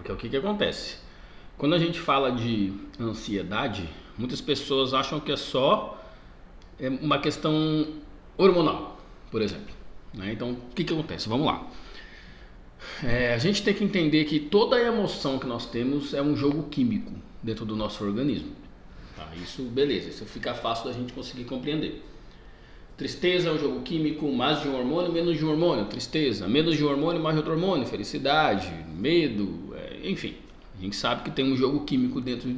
Porque o que que acontece? Quando a gente fala de ansiedade, muitas pessoas acham que é só uma questão hormonal, por exemplo, né? Então, o que que acontece? Vamos lá. A gente tem que entender que toda emoção que nós temos é um jogo químico dentro do nosso organismo. Tá? Isso, beleza, isso fica fácil da gente conseguir compreender. Tristeza é um jogo químico, mais de um hormônio, menos de um hormônio. Tristeza, menos de um hormônio, mais de outro hormônio. Felicidade, medo, enfim. A gente sabe que tem um jogo químico dentro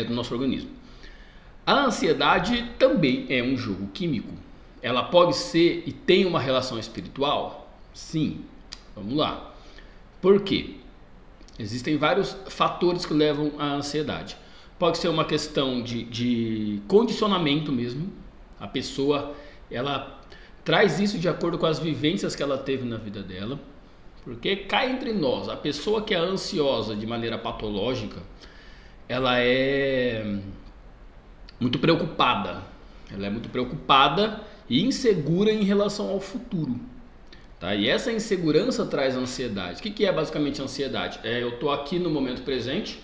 do nosso organismo. A ansiedade também é um jogo químico. Ela pode ser e tem uma relação espiritual? Sim. Vamos lá. Por quê? Existem vários fatores que levam à ansiedade. Pode ser uma questão de condicionamento mesmo. A pessoa, ela traz isso de acordo com as vivências que ela teve na vida dela. Porque cá entre nós, a pessoa que é ansiosa de maneira patológica, ela é muito preocupada. Ela é muito preocupada e insegura em relação ao futuro. Tá? E essa insegurança traz ansiedade. O que é basicamente ansiedade? Eu estou aqui no momento presente,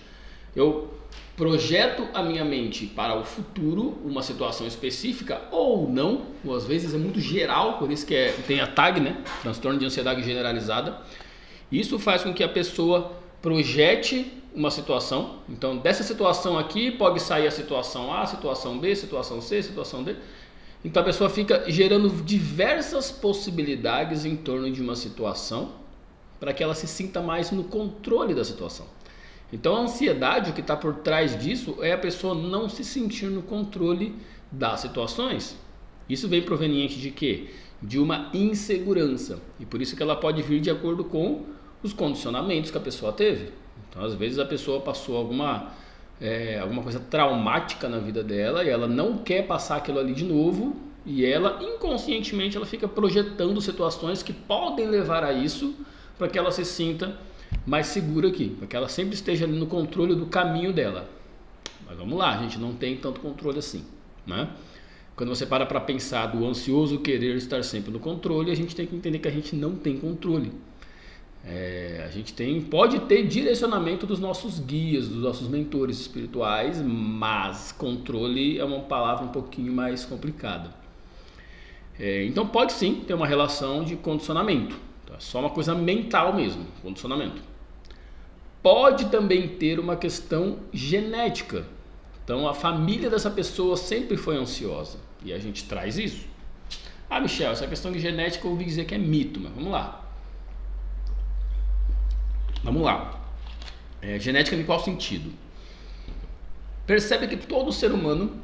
eu projeto a minha mente para o futuro, uma situação específica ou não, ou às vezes é muito geral, por isso que tem a TAG, né? Transtorno de ansiedade generalizada. Isso faz com que a pessoa projete uma situação. Então, dessa situação aqui pode sair a situação A, situação B, situação C, situação D. Então a pessoa fica gerando diversas possibilidades em torno de uma situação para que ela se sinta mais no controle da situação. Então a ansiedade, o que está por trás disso é a pessoa não se sentir no controle das situações. Isso vem proveniente de quê? De uma insegurança. E por isso que ela pode vir de acordo com os condicionamentos que a pessoa teve. Então às vezes a pessoa passou alguma coisa traumática na vida dela e ela não quer passar aquilo ali de novo e ela inconscientemente ela fica projetando situações que podem levar a isso para que ela se sinta mais segura aqui, para que ela sempre esteja ali no controle do caminho dela. Mas vamos lá, a gente não tem tanto controle assim, né? Quando você para pensar do ansioso querer estar sempre no controle, a gente tem que entender que a gente não tem controle. A gente pode ter direcionamento dos nossos guias, dos nossos mentores espirituais, mas controle é uma palavra um pouquinho mais complicada. Então pode sim ter uma relação de condicionamento, tá? Só uma coisa mental mesmo, condicionamento. Pode também ter uma questão genética. Então a família dessa pessoa sempre foi ansiosa e a gente traz isso. Michel, essa questão de genética eu ouvi dizer que é mito, mas vamos lá. Vamos lá. Genética em qual sentido? Percebe que todo ser humano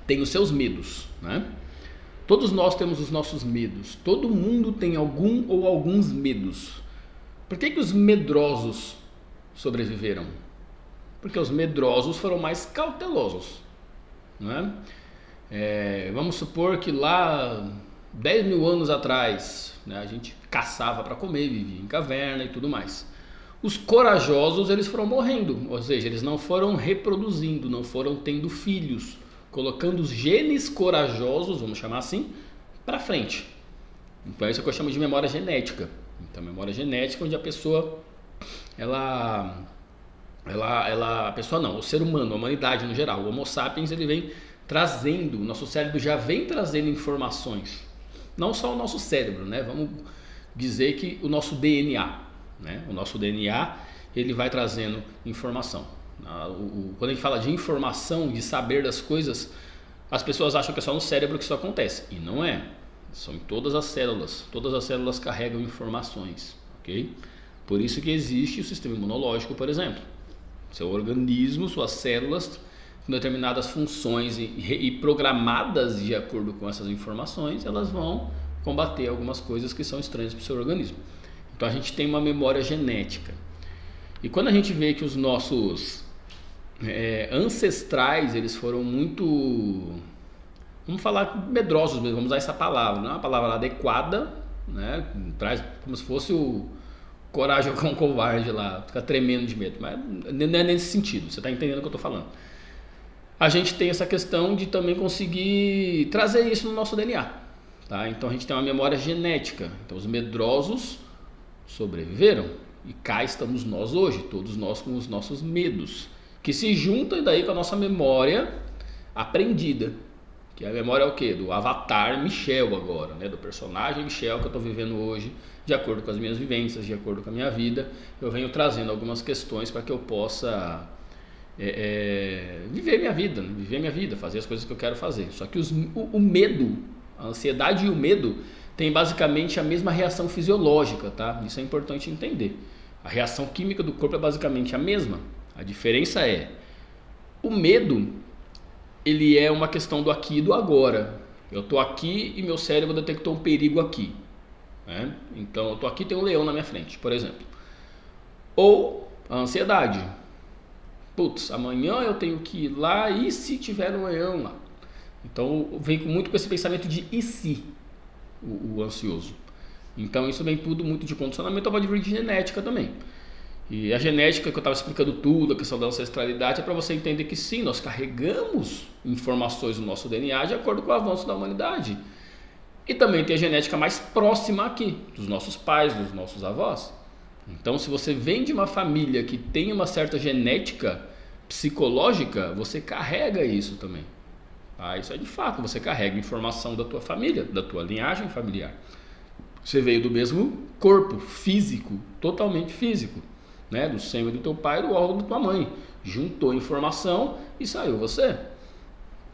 tem os seus medos, né? Todos nós temos os nossos medos. Todo mundo tem algum ou alguns medos. Por que os medrosos sobreviveram? Porque os medrosos foram mais cautelosos, né? Vamos supor que lá 10 mil anos atrás, né, a gente caçava para comer, vivia em caverna e tudo mais. Os corajosos, eles foram morrendo, ou seja, eles não foram reproduzindo, não foram tendo filhos, colocando os genes corajosos, vamos chamar assim, para frente. Então isso é o que eu chamo de memória genética. Então memória genética onde a pessoa, a pessoa não, o ser humano, a humanidade no geral, o Homo sapiens, ele vem trazendo, o nosso cérebro já vem trazendo informações. Não só o nosso cérebro, né? Vamos dizer que o nosso DNA. Né? O nosso DNA ele vai trazendo informação. Quando a gente fala de informação, de saber das coisas, as pessoas acham que é só no cérebro que isso acontece, e não é. São em todas as células carregam informações, ok? Por isso que existe o sistema imunológico, por exemplo. Seu organismo, suas células com determinadas funções e programadas de acordo com essas informações, elas vão combater algumas coisas que são estranhas para o seu organismo. Então a gente tem uma memória genética. E quando a gente vê que os nossos ancestrais, eles foram muito, vamos falar medrosos mesmo, vamos usar essa palavra, não é uma palavra adequada, né? Traz como se fosse o coragem com o covarde lá, fica tremendo de medo, mas não é nesse sentido, você está entendendo o que eu estou falando. A gente tem essa questão de também conseguir trazer isso no nosso DNA, tá? Então a gente tem uma memória genética. Então os medrosos sobreviveram E cá estamos nós hoje, todos nós com os nossos medos, que se juntam daí com a nossa memória aprendida. Que a memória é o quê? Do avatar Michel agora, né? Do personagem Michel que eu estou vivendo hoje, de acordo com as minhas vivências, de acordo com a minha vida. Eu venho trazendo algumas questões para que eu possa viver minha vida, né? Viver minha vida, fazer as coisas que eu quero fazer. Só que o medo, a ansiedade e o medo tem basicamente a mesma reação fisiológica, tá? Isso é importante entender. A reação química do corpo é basicamente a mesma. A diferença é, o medo, ele é uma questão do aqui e do agora. Eu estou aqui e meu cérebro detectou um perigo aqui, né? Então eu estou aqui e tem um leão na minha frente, por exemplo. Ou a ansiedade. Putz, amanhã eu tenho que ir lá e se tiver um leão lá? Então vem muito com esse pensamento de e se, o ansioso. Então isso vem tudo muito de condicionamento, pode vir de genética também. E a genética que eu estava explicando tudo, a questão da ancestralidade, é para você entender que sim, nós carregamos informações no nosso DNA de acordo com o avanço da humanidade. E também tem a genética mais próxima aqui, dos nossos pais, dos nossos avós. Então se você vem de uma família que tem uma certa genética psicológica, você carrega isso também. Ah, isso é de fato, você carrega informação da tua família, da tua linhagem familiar. Você veio do mesmo corpo físico, totalmente físico, né? Do sêmen do teu pai e do órgão da tua mãe. Juntou informação e saiu você.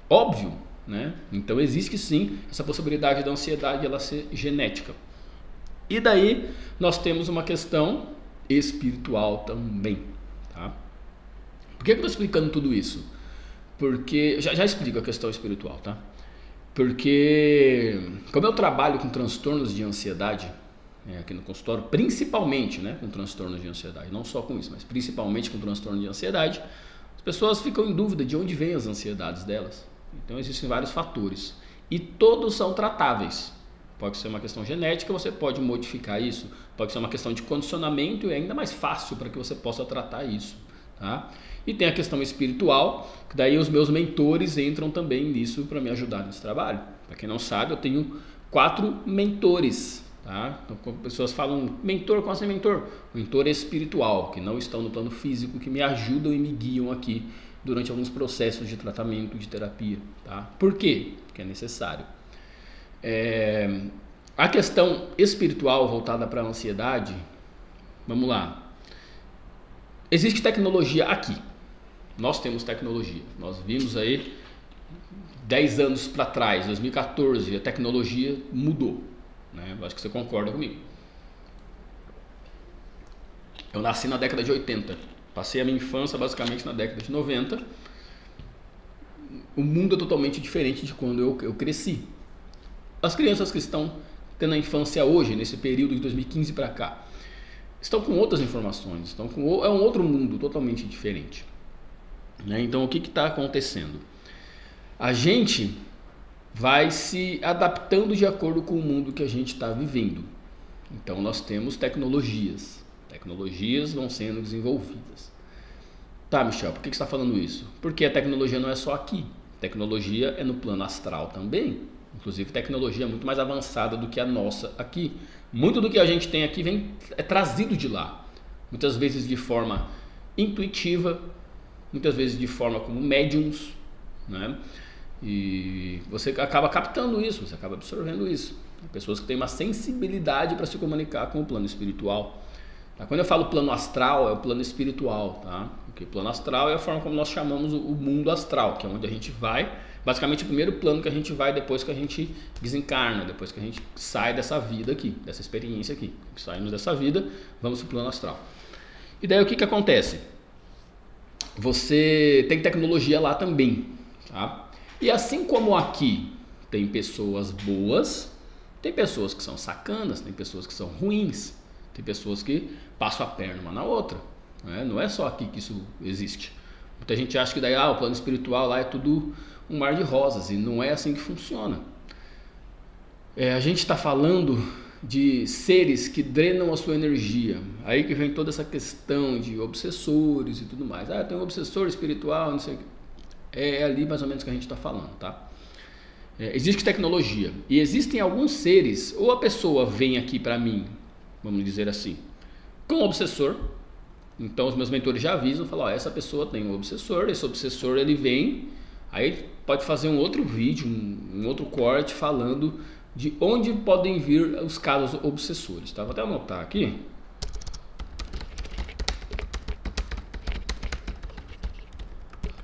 Óbvio, né? Então existe sim essa possibilidade da ansiedade ela ser genética. E daí nós temos uma questão espiritual também, tá? Por que eu estou explicando tudo isso? Porque já explico a questão espiritual, tá? Porque como eu trabalho com transtornos de ansiedade aqui no consultório, principalmente, né, com transtornos de ansiedade, não só com isso, mas principalmente com transtorno de ansiedade, as pessoas ficam em dúvida de onde vêm as ansiedades delas. Então existem vários fatores e todos são tratáveis. Pode ser uma questão genética, você pode modificar isso, pode ser uma questão de condicionamento e é ainda mais fácil para que você possa tratar isso, tá? E tem a questão espiritual, que daí os meus mentores entram também nisso para me ajudar nesse trabalho. Para quem não sabe, eu tenho 4 mentores, tá? Então, quando pessoas falam mentor, como assim mentor? Mentor espiritual, que não estão no plano físico, que me ajudam e me guiam aqui durante alguns processos de tratamento, de terapia, tá? Por quê? Porque é necessário. A questão espiritual voltada para a ansiedade, vamos lá. Existe tecnologia aqui. Nós temos tecnologia. Nós vimos aí 10 anos para trás, 2014, a tecnologia mudou, né? Eu acho que você concorda comigo. Eu nasci na década de 80. Passei a minha infância basicamente na década de 90. O mundo é totalmente diferente de quando eu cresci. As crianças que estão tendo a infância hoje, nesse período de 2015 para cá, estão com outras informações, é um outro mundo totalmente diferente, né? Então o que está acontecendo? A gente vai se adaptando de acordo com o mundo que a gente está vivendo. Então nós temos tecnologias vão sendo desenvolvidas. Tá, Michel, por que você está falando isso? Porque a tecnologia não é só aqui, tecnologia é no plano astral também. Inclusive tecnologia muito mais avançada do que a nossa aqui. Muito do que a gente tem aqui é trazido de lá. Muitas vezes de forma intuitiva, muitas vezes de forma como médiums, né? E você acaba captando isso, você acaba absorvendo isso. Pessoas que têm uma sensibilidade para se comunicar com o plano espiritual. Tá? Quando eu falo plano astral, é o plano espiritual, tá? Porque plano astral é a forma como nós chamamos o mundo astral, que é onde a gente vai. Basicamente o primeiro plano que a gente vai depois que a gente desencarna, depois que a gente sai dessa vida aqui, dessa experiência aqui. Saímos dessa vida, vamos para o plano astral. E daí o que acontece? Você tem tecnologia lá também, tá? E assim como aqui tem pessoas boas, tem pessoas que são sacanas, tem pessoas que são ruins, tem pessoas que passam a perna uma na outra, né? Não é só aqui que isso existe. Muita gente acha que daí o plano espiritual lá é tudo um mar de rosas, e não é assim que funciona. A gente está falando de seres que drenam a sua energia. Aí que vem toda essa questão de obsessores e tudo mais. Tem um obsessor espiritual, não sei o que. É ali mais ou menos que a gente está falando, tá? Existe tecnologia e existem alguns seres, ou a pessoa vem aqui para mim, vamos dizer assim, com o obsessor. Então os meus mentores já avisam, falam, ó, essa pessoa tem um obsessor, esse obsessor ele vem, aí pode fazer um outro vídeo, um outro corte falando de onde podem vir os casos obsessores, tá? Vou até anotar aqui.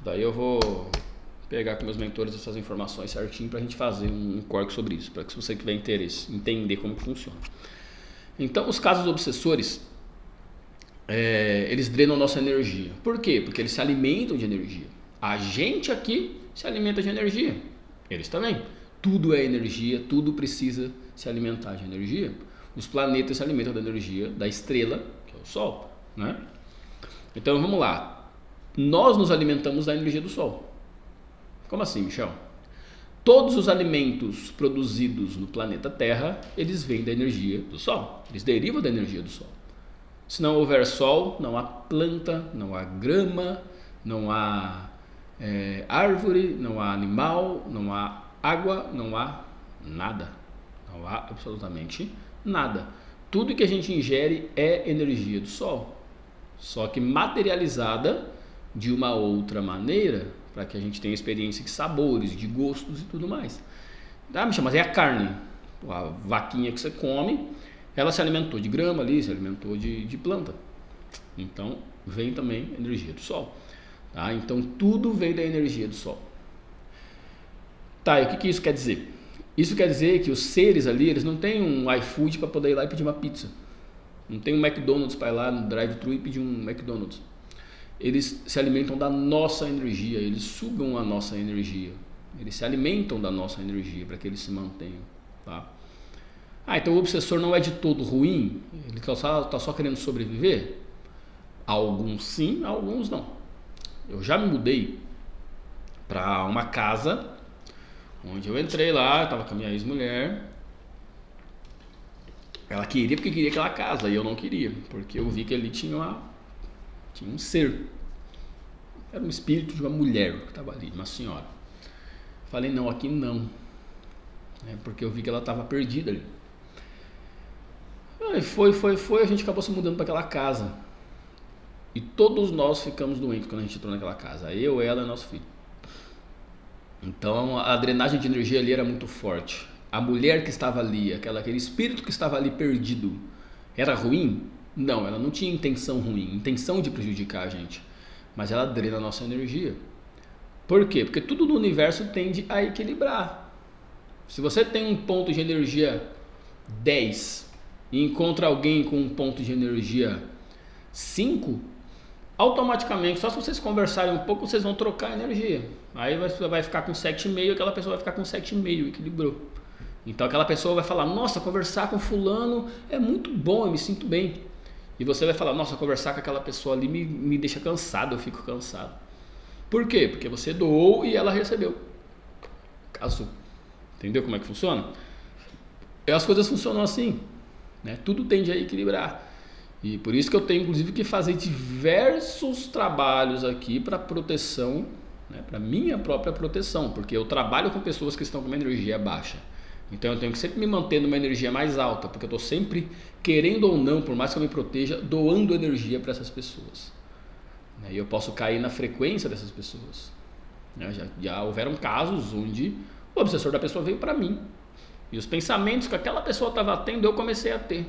Daí eu vou pegar com meus mentores essas informações certinho pra gente fazer um corte sobre isso, para que se você tiver interesse, entender como que funciona. Então os casos obsessores, eles drenam nossa energia. Por quê? Porque eles se alimentam de energia. A gente aqui se alimenta de energia. Eles também. Tudo é energia, tudo precisa se alimentar de energia. Os planetas se alimentam da energia da estrela, que é o Sol, né? Então vamos lá. Nós nos alimentamos da energia do Sol. Como assim, Michel? Todos os alimentos produzidos no planeta Terra, eles vêm da energia do Sol. Eles derivam da energia do Sol. Se não houver Sol, não há planta, não há grama, não há árvore, não há animal, não há água, não há nada. Não há absolutamente nada. Tudo que a gente ingere é energia do Sol. Só que materializada de uma outra maneira, para que a gente tenha experiência de sabores, de gostos e tudo mais. Ah, Michel, mas é a carne. A vaquinha que você come, ela se alimentou de grama ali, se alimentou de planta. Então, vem também energia do Sol. Tá? Então, tudo vem da energia do Sol. Tá, e o que isso quer dizer? Isso quer dizer que os seres ali, eles não têm um iFood para poder ir lá e pedir uma pizza. Não tem um McDonald's para ir lá no drive-thru e pedir um McDonald's. Eles se alimentam da nossa energia, eles sugam a nossa energia. Eles se alimentam da nossa energia para que eles se mantenham. Tá? Ah, então o obsessor não é de todo ruim? Ele está só querendo sobreviver? Alguns sim, alguns não. Eu já me mudei para uma casa onde eu entrei lá, estava com a minha ex-mulher. Ela queria porque queria aquela casa e eu não queria, porque eu vi que ali tinha um ser. Era um espírito de uma mulher que estava ali, uma senhora. Falei, não, aqui não. Porque eu vi que ela estava perdida ali. Aí foi, a gente acabou se mudando para aquela casa. E todos nós ficamos doentes quando a gente entrou naquela casa. Eu, ela e nosso filho. Então a drenagem de energia ali era muito forte. A mulher que estava ali, aquele espírito que estava ali perdido, era ruim? Não, ela não tinha intenção ruim, intenção de prejudicar a gente. Mas ela drena a nossa energia. Por quê? Porque tudo no universo tende a equilibrar. Se você tem um ponto de energia 10 e encontra alguém com um ponto de energia 5, automaticamente, só se vocês conversarem um pouco, vocês vão trocar energia. Aí você vai ficar com 7,5, aquela pessoa vai ficar com 7,5, equilibrou. Então aquela pessoa vai falar, nossa, conversar com fulano é muito bom, eu me sinto bem. E você vai falar, nossa, conversar com aquela pessoa ali me deixa cansado, eu fico cansado. Por quê? Porque você doou e ela recebeu. Caso, entendeu como é que funciona? E as coisas funcionam assim, né? Tudo tende a equilibrar. E por isso que eu tenho, inclusive, que fazer diversos trabalhos aqui para proteção, né? Para minha própria proteção, porque eu trabalho com pessoas que estão com uma energia baixa. Então eu tenho que sempre me manter numa energia mais alta, porque eu estou sempre, querendo ou não, por mais que eu me proteja, doando energia para essas pessoas. E eu posso cair na frequência dessas pessoas. Já houveram casos onde o obsessor da pessoa veio para mim. E os pensamentos que aquela pessoa estava tendo, eu comecei a ter.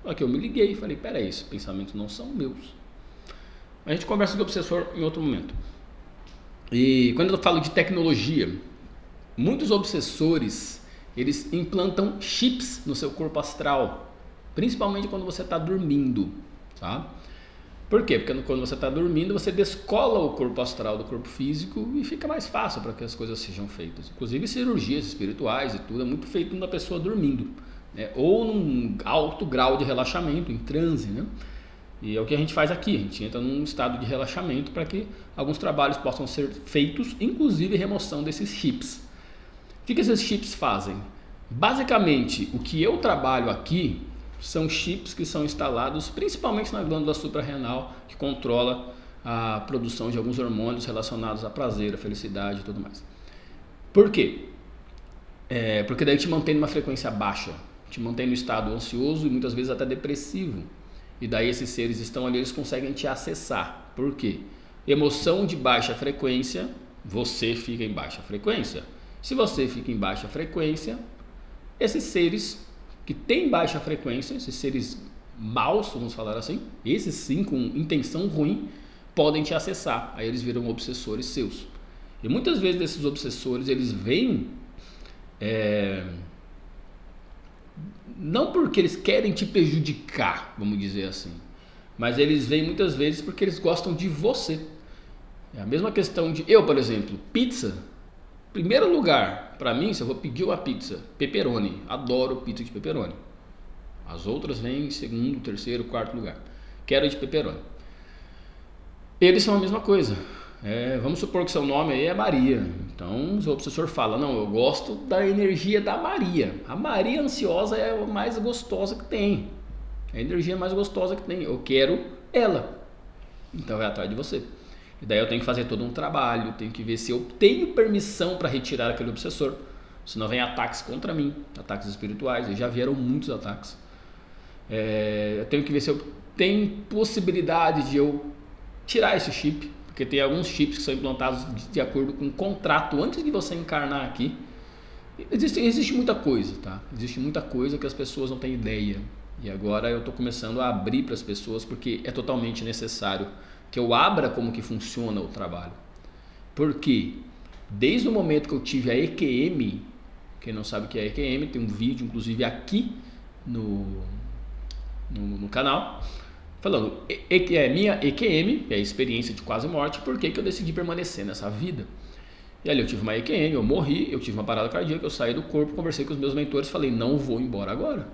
Só que eu me liguei e falei, peraí, esses pensamentos não são meus. A gente conversa com o obsessor em outro momento. E quando eu falo de tecnologia, muitos obsessores, eles implantam chips no seu corpo astral, principalmente quando você está dormindo, tá? Por quê? Porque quando você está dormindo, você descola o corpo astral do corpo físico e fica mais fácil para que as coisas sejam feitas. Inclusive cirurgias espirituais e tudo é muito feito na pessoa dormindo, né? Ou num alto grau de relaxamento, em transe, né? E é o que a gente faz aqui, a gente entra num estado de relaxamento para que alguns trabalhos possam ser feitos, inclusive remoção desses chips. O que esses chips fazem? Basicamente, o que eu trabalho aqui são chips que são instalados principalmente na glândula suprarrenal, que controla a produção de alguns hormônios relacionados a prazer, a felicidade e tudo mais. Por quê? Porque daí te mantém numa frequência baixa, te mantém no estado ansioso e muitas vezes até depressivo. E daí esses seres estão ali, eles conseguem te acessar. Por quê? Emoção de baixa frequência, você fica em baixa frequência. Se você fica em baixa frequência, esses seres que têm baixa frequência, esses seres maus, vamos falar assim, esses sim com intenção ruim, podem te acessar. Aí eles viram obsessores seus. E muitas vezes esses obsessores, eles vêm não porque eles querem te prejudicar, vamos dizer assim, mas eles vêm muitas vezes porque eles gostam de você. É a mesma questão de eu, por exemplo, pizza. Primeiro lugar, para mim, se eu vou pedir uma pizza, pepperoni. Adoro pizza de pepperoni. As outras vêm em segundo, terceiro, quarto lugar. Quero de pepperoni. Eles são a mesma coisa. Vamos supor que seu nome aí é Maria. Então o obsessor fala, não, eu gosto da energia da Maria. A Maria ansiosa é a mais gostosa que tem. É a energia mais gostosa que tem. Eu quero ela. Então vai atrás de você. E daí eu tenho que fazer todo um trabalho, tenho que ver se eu tenho permissão para retirar aquele obsessor. Senão vem ataques contra mim, ataques espirituais. E já vieram muitos ataques. Eu tenho que ver se eu tenho possibilidade de eu tirar esse chip. Porque tem alguns chips que são implantados de acordo com um contrato antes de você encarnar aqui. Existe muita coisa, tá? Existe muita coisa que as pessoas não têm ideia. E agora eu estou começando a abrir para as pessoas porque é totalmente necessário que eu abra como que funciona o trabalho. Porque desde o momento que eu tive a EQM, quem não sabe o que é EQM, tem um vídeo inclusive aqui no canal, falando minha EQM, que é a experiência de quase morte, por que eu decidi permanecer nessa vida. E ali eu tive uma EQM, eu morri, eu tive uma parada cardíaca, eu saí do corpo, conversei com os meus mentores, falei, não vou embora agora.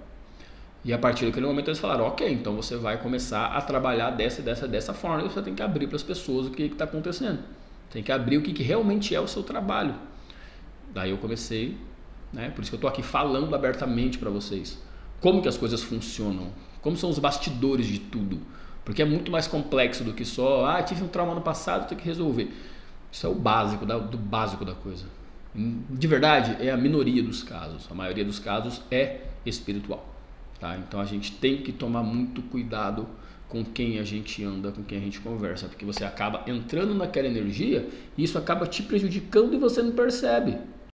E a partir daquele momento eles falaram, ok, então você vai começar a trabalhar dessa forma, e você tem que abrir para as pessoas o que está acontecendo. Tem que abrir o que realmente é o seu trabalho. Daí eu comecei, né, por isso que eu estou aqui falando abertamente para vocês, como que as coisas funcionam, como são os bastidores de tudo. Porque é muito mais complexo do que só, tive um trauma no passado, tenho que resolver. Isso é o básico, do básico da coisa. De verdade, é a minoria dos casos. A maioria dos casos é espiritual. Tá? Então a gente tem que tomar muito cuidado com quem a gente anda, com quem a gente conversa. Porque você acaba entrando naquela energia e isso acaba te prejudicando e você não percebe.